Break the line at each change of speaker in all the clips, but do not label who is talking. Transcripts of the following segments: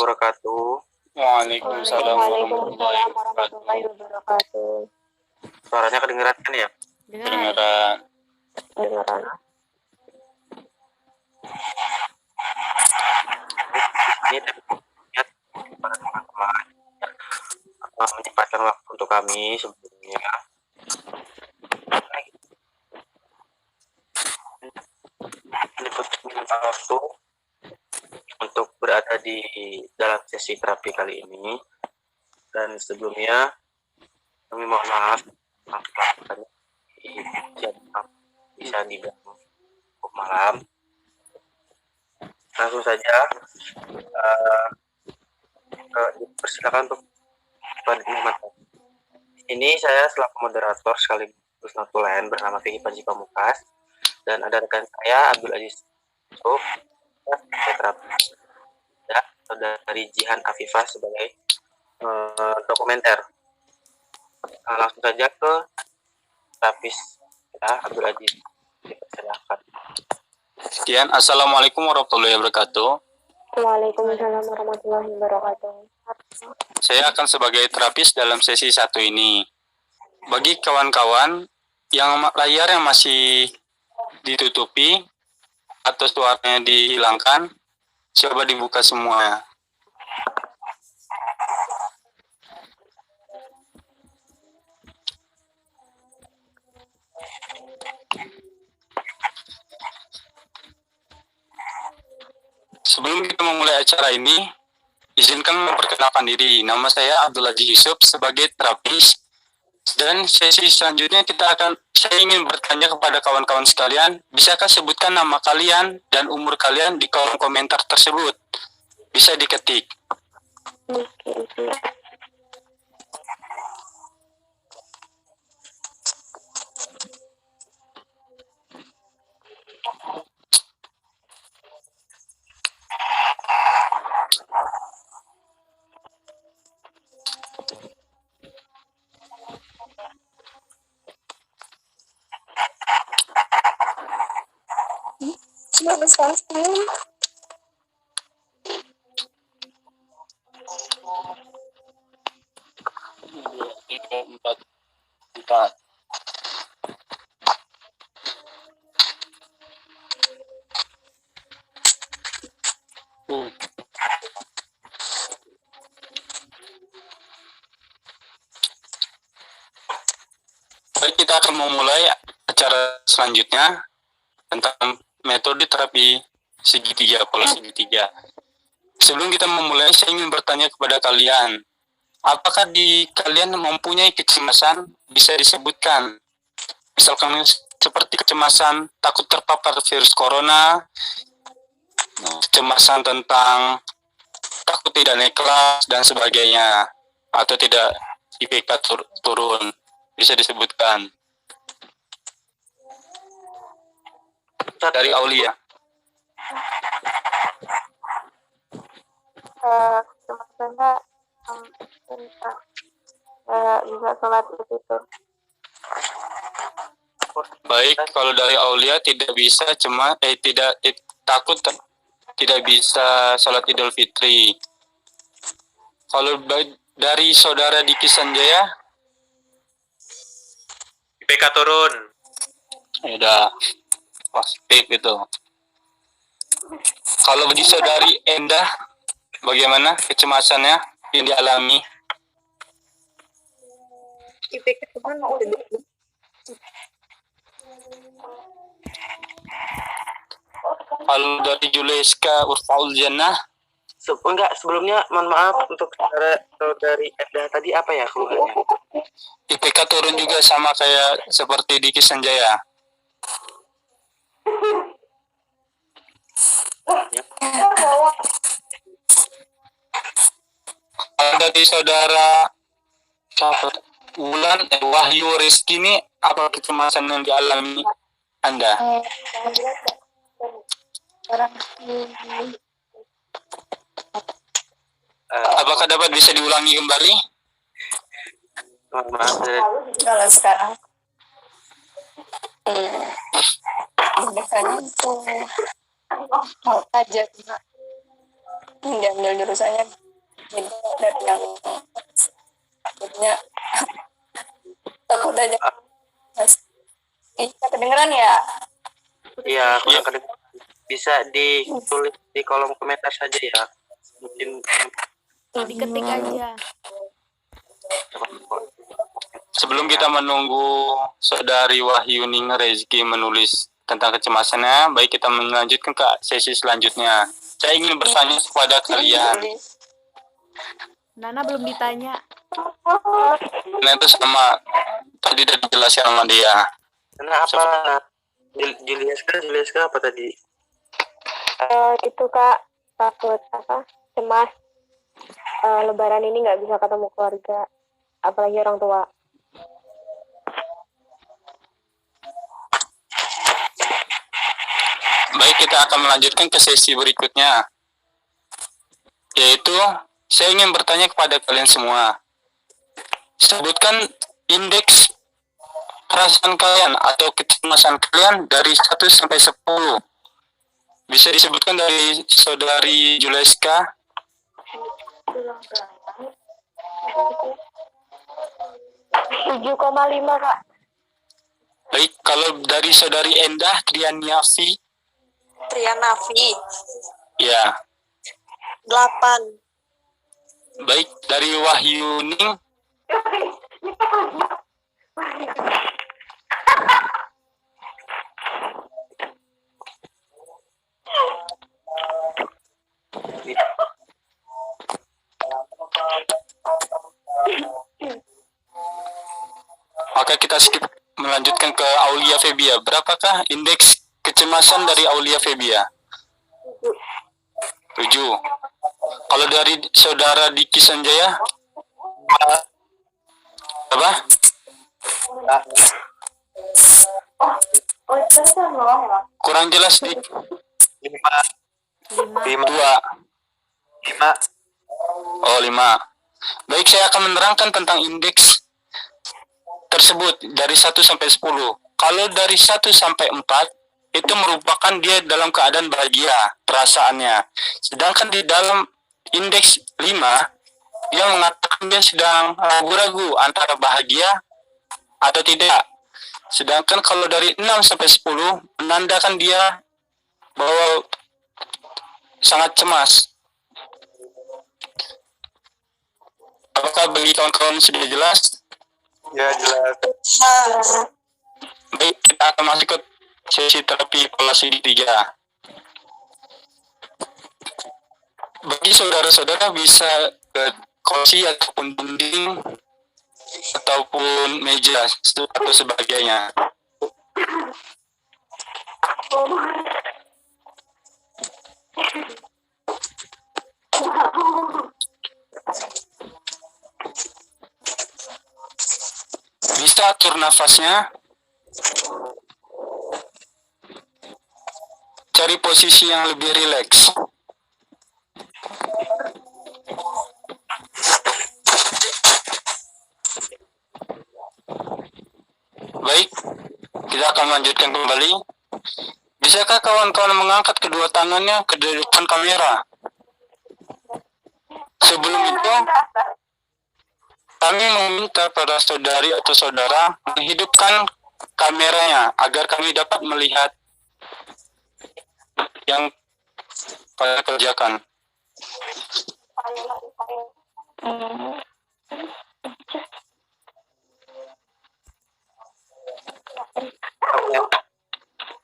wabarakatuh.
Waalaikumsalam warahmatullahi
warahmatullahi wabarakatuh.
Suaranya kedengeran kan ya?
Kedengaran.
Kedengaran.
Ini lihat pada teman-teman menyempatkan waktu untuk kami sebelumnya. Menyempatkan waktu untuk berada di dalam sesi terapi kali ini. Dan sebelumnya kami mohon maaf bisa dibilang malam. Langsung saja persilakan untuk penikmatan. Ini saya selaku moderator sekaligus notulen bersama Vicky Panji Pamukas dan ada rekan saya Abdul Aziz Yusuf dan dari Jihan Afifah sebagai dokumenter. Langsung saja ke terapis ya, Abdul Aziz. Silakan.
Sekian, Assalamualaikum warahmatullahi wabarakatuh.
Waalaikumsalam warahmatullahi wabarakatuh.
Saya akan sebagai terapis dalam sesi 1 ini. Bagi kawan-kawan yang layar yang masih ditutupi atau suaranya dihilangkan, coba dibuka semua. Sebelum kita memulai acara ini, izinkan memperkenalkan diri. Nama saya Abdul Aziz Yusuf sebagai terapis. Dan sesi selanjutnya saya ingin bertanya kepada kawan-kawan sekalian, bisakah sebutkan nama kalian dan umur kalian di kolom komentar tersebut? Bisa diketik. Empat. Baik, kita akan memulai acara selanjutnya tentang metode terapi segitiga, pola segitiga. Sebelum kita memulai, saya ingin bertanya kepada kalian, apakah kalian mempunyai kecemasan? Bisa disebutkan, misalkan seperti kecemasan takut terpapar virus corona, kecemasan tentang takut tidak naik kelas dan sebagainya, atau tidak IPK turun, bisa disebutkan. Dari Aulia.
Kecemasannya bisa sholat itu.
Baik, kalau dari Aulia tidak bisa takut tidak bisa sholat Idul Fitri. Kalau dari saudara Diki Sanjaya,
IPK turun.
udah positif itu. Kalau bagi saudari Endah, bagaimana kecemasannya yang dialami?
IPK teman mau
Kalau dari Juleska Urfaul Jannah,
Sebelumnya mohon maaf untuk saudari Endah tadi apa ya keluhannya?
IPK turun juga sama kayak seperti Diki Sanjaya. Kalau dari saudara Wahyu Rizky ini, apa kecemasan yang dialami Anda? Apakah dapat bisa diulangi kembali?
Mohon maaf.
Kalau sekarang biasanya itu mau aja diambil jurusannya beda dari yang takutnya takut aja mas. Kedengeran ya?
Iya, kurang kedengeran. Bisa ditulis di kolom komentar saja ya. Mungkin
Diketik aja.
Sebelum kita menunggu Saudari Wahyuning Rezeki menulis tentang kecemasannya, baik kita melanjutkan ke sesi selanjutnya. Saya ingin bertanya kepada kalian.
Nana belum ditanya.
Nah itu sama tadi udah dijelaskan sama dia.
kenapa Juliaska apa tadi?
Itu Kak, takut cemas lebaran ini nggak bisa ketemu keluarga, apalagi orang tua.
Baik, kita akan melanjutkan ke sesi berikutnya, yaitu saya ingin bertanya kepada kalian semua. Sebutkan indeks perasaan kalian atau kecemasan kalian dari 1 sampai 10. Bisa disebutkan dari Saudari Juleska.
7,5 Kak.
Baik, kalau dari Saudari Endah Trianiafi.
Trianafi
Ya.
8.
Baik, dari Wahyuning. Maka kita skip melanjutkan ke Aulia Febia. Berapakah indeks kecemasan dari Aulia Febia? 7. Kalau dari Saudara Diki Sanjaya? Berapa? Kurang jelas, Dik.
5.
2.
5.
Oh, 5. Baik, saya akan menerangkan tentang indeks tersebut dari 1 sampai 10. Kalau dari 1 sampai 4, itu merupakan dia dalam keadaan bahagia perasaannya. Sedangkan di dalam indeks 5, dia mengatakan dia sedang ragu-ragu antara bahagia atau tidak. Sedangkan kalau dari 6 sampai 10, menandakan dia bahwa sangat cemas. Apakah bagi kawan-kawan sudah jelas?
Ya, jelas.
Baik, kita akan masuk ke sesi terapi pola segitiga. Bagi saudara-saudara bisa ke kursi ataupun dinding ataupun meja atau sebagainya. Bisa atur nafasnya. Cari posisi yang lebih rileks. Baik, kita akan lanjutkan kembali. Bisakah kawan-kawan mengangkat kedua tangannya ke depan kamera? Sebelum itu, kami meminta pada saudari atau saudara menghidupkan kameranya agar kami dapat melihat yang kalian kerjakan.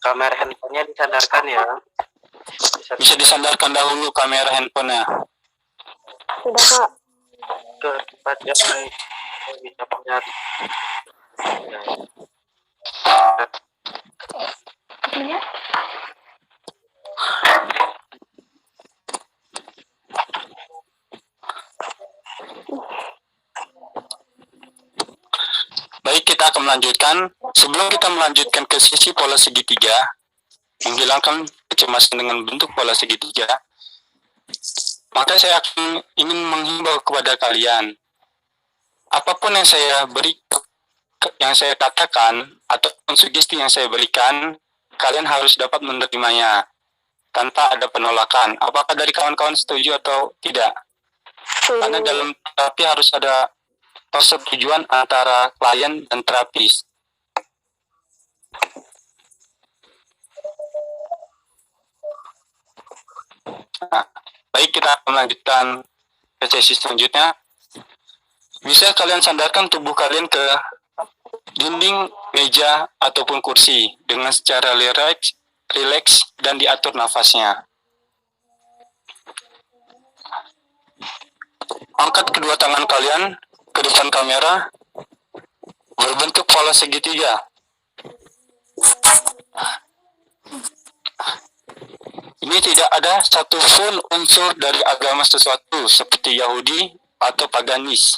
Kamera handphonenya disandarkan ya.
Bisa disandarkan dahulu kamera handphonenya.
Sudah Kak.
Ke tempat yang bisa melihat.
Baik, kita akan melanjutkan. Sebelum kita melanjutkan ke sisi pola segitiga, menghilangkan kecemasan dengan bentuk pola segitiga, maka saya akan ingin menghimbau kepada kalian, apapun yang saya beri, yang saya katakan, atau sugesti yang saya berikan, kalian harus dapat menerimanya. tanpa ada penolakan. Apakah dari kawan-kawan setuju atau tidak? Karena dalam terapi harus ada persetujuan antara klien dan terapis. Nah, baik, kita akan melanjutkan ke sesi selanjutnya. Bisa kalian sandarkan tubuh kalian ke dinding, meja, ataupun kursi dengan secara rileks dan diatur nafasnya. Angkat kedua tangan kalian ke depan kamera berbentuk pola segitiga. Ini tidak ada satupun unsur dari agama sesuatu seperti Yahudi atau paganis.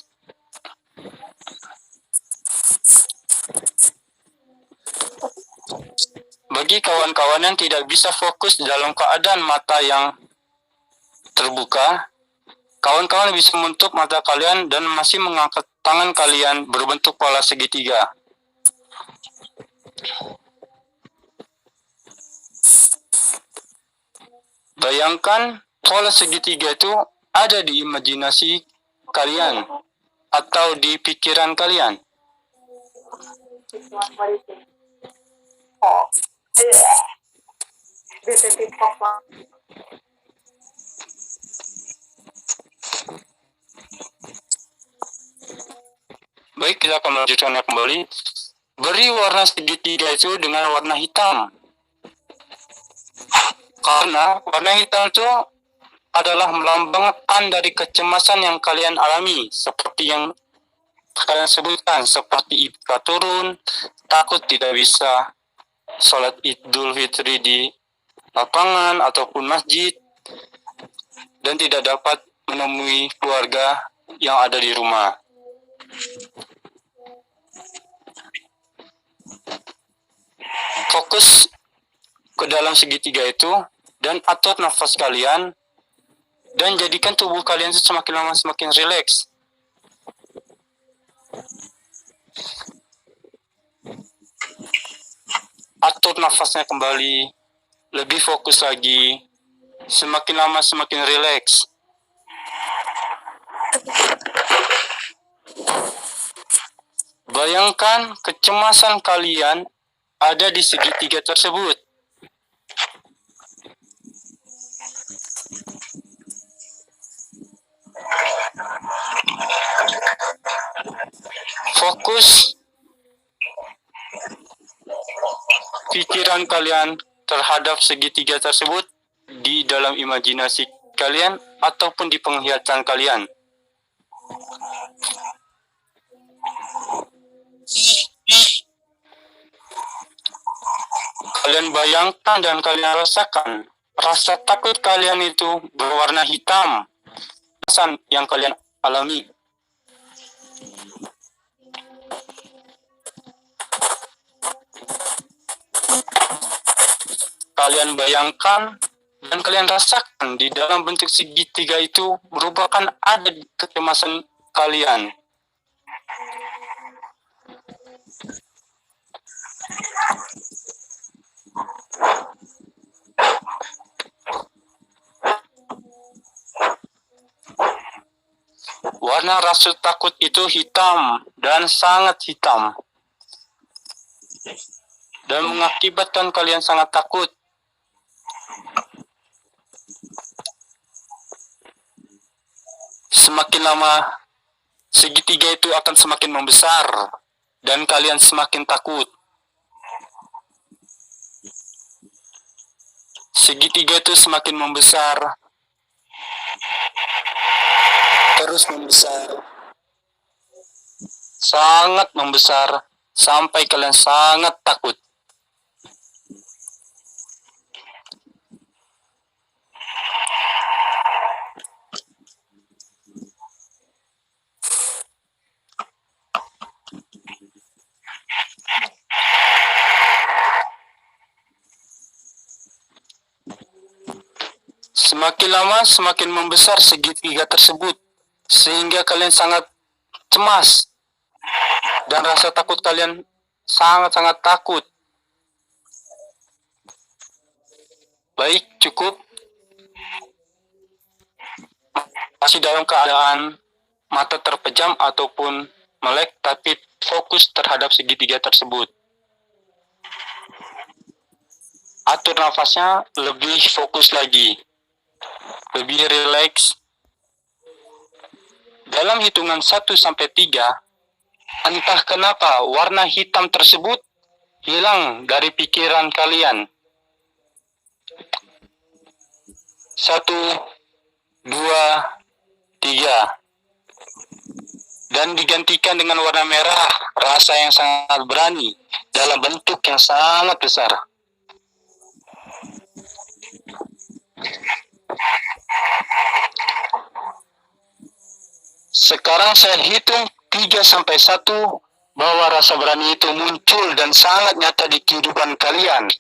Bagi kawan-kawan yang tidak bisa fokus dalam keadaan mata yang terbuka, kawan-kawan bisa menutup mata kalian dan masih mengangkat tangan kalian berbentuk pola segitiga. Bayangkan pola segitiga itu ada di imajinasi kalian atau di pikiran kalian. Baik, kita akan melanjutkannya kembali. Beri warna segitiga itu dengan warna hitam. Karena warna hitam itu adalah melambangkan dari kecemasan yang kalian alami, seperti yang kalian sebutkan, seperti IPK turun, takut tidak bisa sholat Idul Fitri di lapangan ataupun masjid, dan tidak dapat menemui keluarga yang ada di rumah. Fokus ke dalam segitiga itu dan atur nafas kalian dan jadikan tubuh kalian itu semakin lama semakin rileks. Atur nafasnya kembali, lebih fokus lagi, semakin lama semakin rileks. Bayangkan kecemasan kalian ada di segitiga tersebut. Fokus pikiran kalian terhadap segitiga tersebut di dalam imajinasi kalian ataupun di penglihatan kalian. Kalian bayangkan dan kalian rasakan rasa takut kalian itu berwarna hitam, yang kalian alami. Kalian bayangkan dan kalian rasakan di dalam bentuk segitiga itu merupakan ada kecemasan kalian. Warna rasa takut itu hitam dan sangat hitam, dan mengakibatkan kalian sangat takut. Semakin lama, segitiga itu akan semakin membesar, dan kalian semakin takut. Segitiga itu semakin membesar, terus membesar, sangat membesar, sampai kalian sangat takut. Semakin lama semakin membesar segitiga tersebut, sehingga kalian sangat cemas dan rasa takut kalian sangat-sangat takut. Baik, cukup. Masih dalam keadaan mata terpejam ataupun melek, tapi fokus terhadap segitiga tersebut. Atur nafasnya lebih fokus lagi, lebih rileks. Dalam hitungan 1 sampai 3, entah kenapa warna hitam tersebut hilang dari pikiran kalian. 1, 2, 3. Dan digantikan dengan warna merah, rasa yang sangat berani, dalam bentuk yang sangat besar. Sekarang saya hitung 3 sampai 1, bahwa rasa berani itu muncul dan sangat nyata di kehidupan kalian.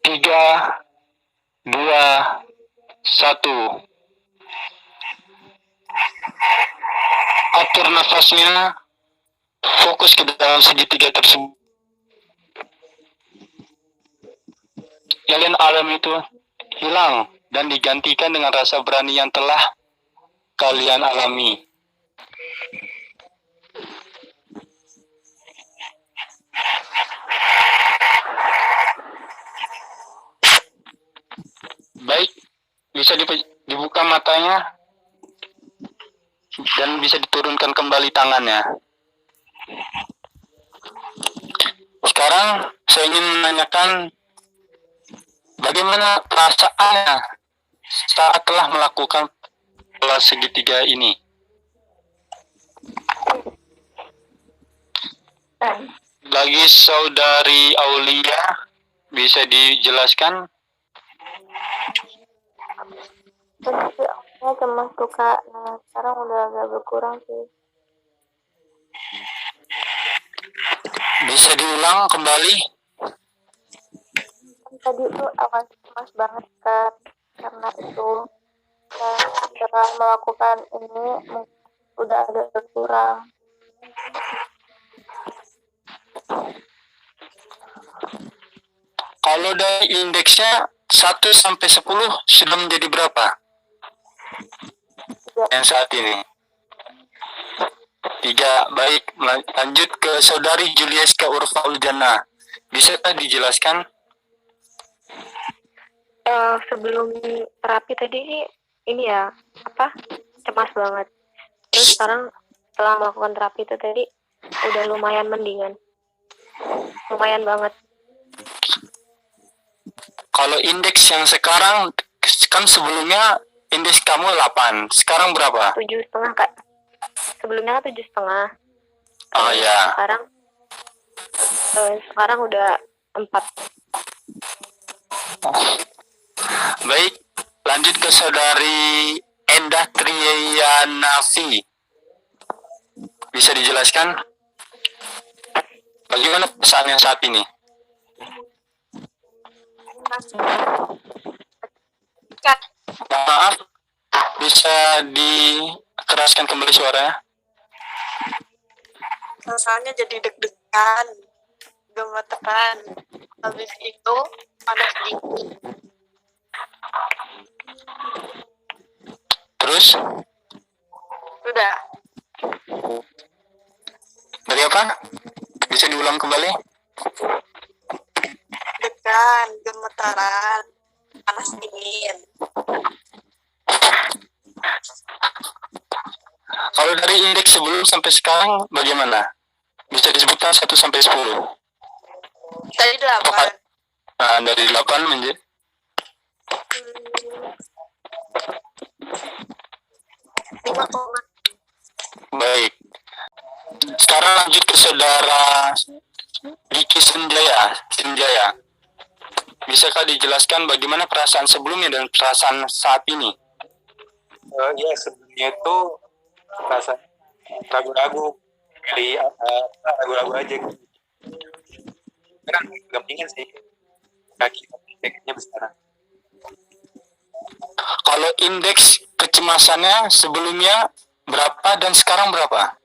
3, 2, 1. Atur nafasnya, fokus ke dalam segitiga tersebut. Kalian alam itu hilang dan digantikan dengan rasa berani yang telah kalian alami. Baik, bisa dibuka matanya dan bisa diturunkan kembali tangannya. Sekarang saya ingin menanyakan bagaimana perasaannya saat telah melakukan pola segitiga ini. Bagi saudari Aulia, bisa dijelaskan?
Saya cemas tuh Kak. Nah sekarang udah agak berkurang sih.
Bisa diulang kembali?
Tadi tuh awal cemas banget kan, karena itu setelah melakukan ini udah agak berkurang.
Kalau dari indeksnya 1 sampai 10 sudah menjadi berapa? Yang saat ini 3. Baik, lanjut ke saudari Julieska Urfa Uljana. Bisakah dijelaskan?
Sebelum terapi tadi ini ya cemas banget. Terus sekarang setelah melakukan terapi itu tadi udah lumayan mendingan, lumayan banget.
Kalau indeks yang sekarang, kan sebelumnya indeks kamu 8, sekarang berapa?
7,5 Kak. Sebelumnya 7,5.
Oh ya.
Sekarang udah 4.
Baik, lanjut ke saudari Endah Triyanafi. Bisa dijelaskan bagaimana perasaannya saat ini? Maaf, bisa dikeraskan kembali suaranya?
Rasanya jadi deg-degan, gemeteran, habis itu panas dingin.
Terus?
Udah.
Dari apa? Bisa diulang kembali?
Deg-degan, gemetaran, panas dingin.
Kalau dari indeks sebelum sampai sekarang bagaimana? Bisa disebutkan 1 sampai 10.
Tadi 8.
Nah, dari 8 menjadi
5.
baik. Sekarang lanjut ke saudara Diki Sinjaya. Bisakah dijelaskan bagaimana perasaan sebelumnya dan perasaan saat ini?
Ya sebelumnya itu rasa ragu-ragu, ragu-ragu aja. Sekarang agak dingin sih, kakinya besar.
Kalau indeks kecemasannya sebelumnya berapa dan sekarang berapa?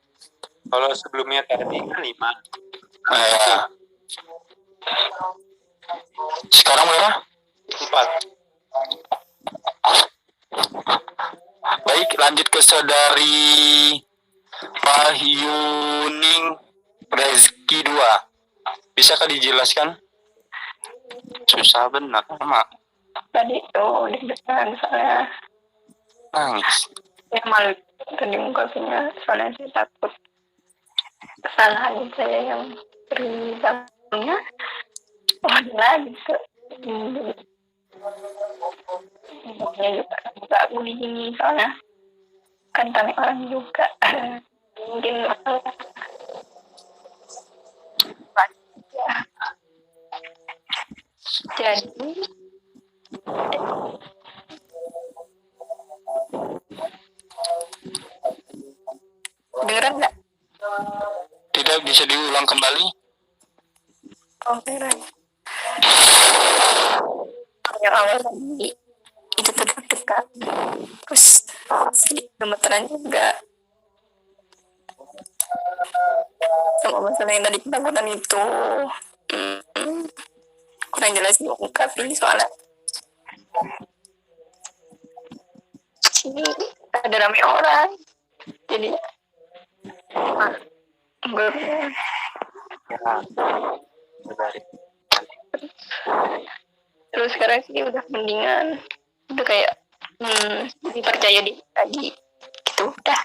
Kalau sebelumnya tadi kan 5.
Ya. Sekarang berapa? 4. Baik, lanjut ke saudari Wahyuning Rezeki 2. Bisakah dijelaskan? Susah benar, Mak.
Tadi tuh deg-degan soalnya
Nangis.
ya malu tadi ungkapinnya soalnya saya takut kesalahan saya yang sebelumnya lagi ke Makanya juga nggak aku di sini soalnya kan kami orang juga mungkin ya. Jadi dengeran nggak?
Tidak bisa diulang kembali?
Oh dengeran. Yang awal tadi itu tuh dekat terus sedikit gemeteran juga sama masalah yang tadi ketakutan itu. Kurang jelas diungkapin soalnya sini ada rame orang jadi gue
Ya, saudari.
terus sekarang sih udah mendingan udah kayak dipercaya diri lagi gitu udah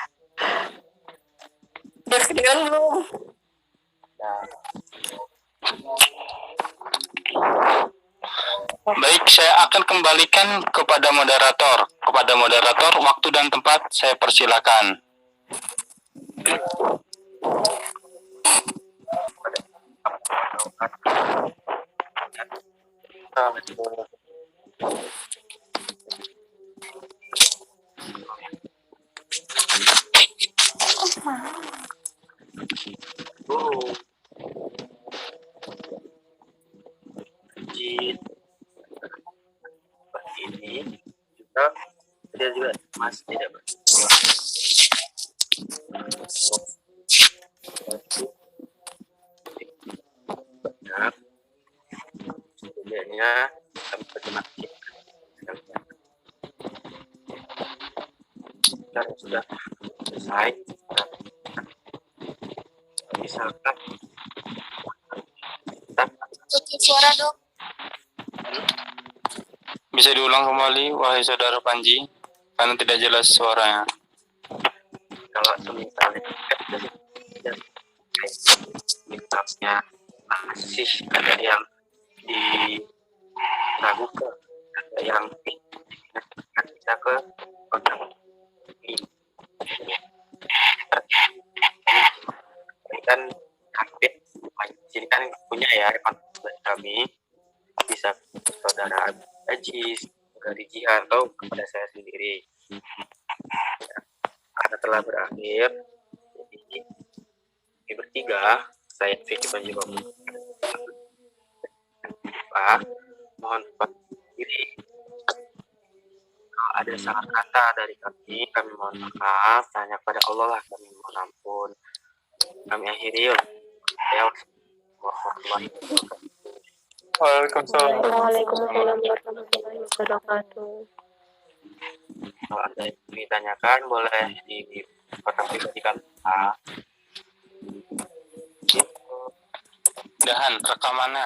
kedengeran belum?
Nah,
Baik, saya akan kembalikan kepada moderator. Kepada moderator, waktu dan tempat saya persilakan.
Jin ini juga dia juga masih tidak banyak setidaknya kami berterima dan sudah selesai misalkan
Tutup suara dong.
Bisa diulang kembali, wahai saudara Panji, karena tidak jelas suaranya.
kalau misalnya misalnya masih ada yang diragukan, ada yang kita ke kontak ini kan update sini kan punya ya kontak kami bisa saudara Ajis, dari Jihan atau kepada saya sendiri. Ya, karena telah berakhir, jadi kami bertiga, saya Vicky Panji Pak, mohon Pak diri. Kalau ada salah kata dari kami mohon maaf. Tanya kepada Allah lah, kami mohon ampun. Kami akhiri ya. Warahmatullahi wabarakatuh.
Waalaikumsalam.
Waalaikumsalam warahmatullahi wabarakatuh.
Kalau ada yang ditanyakan boleh di kontak pribadi kami.
Dahan rekamannya.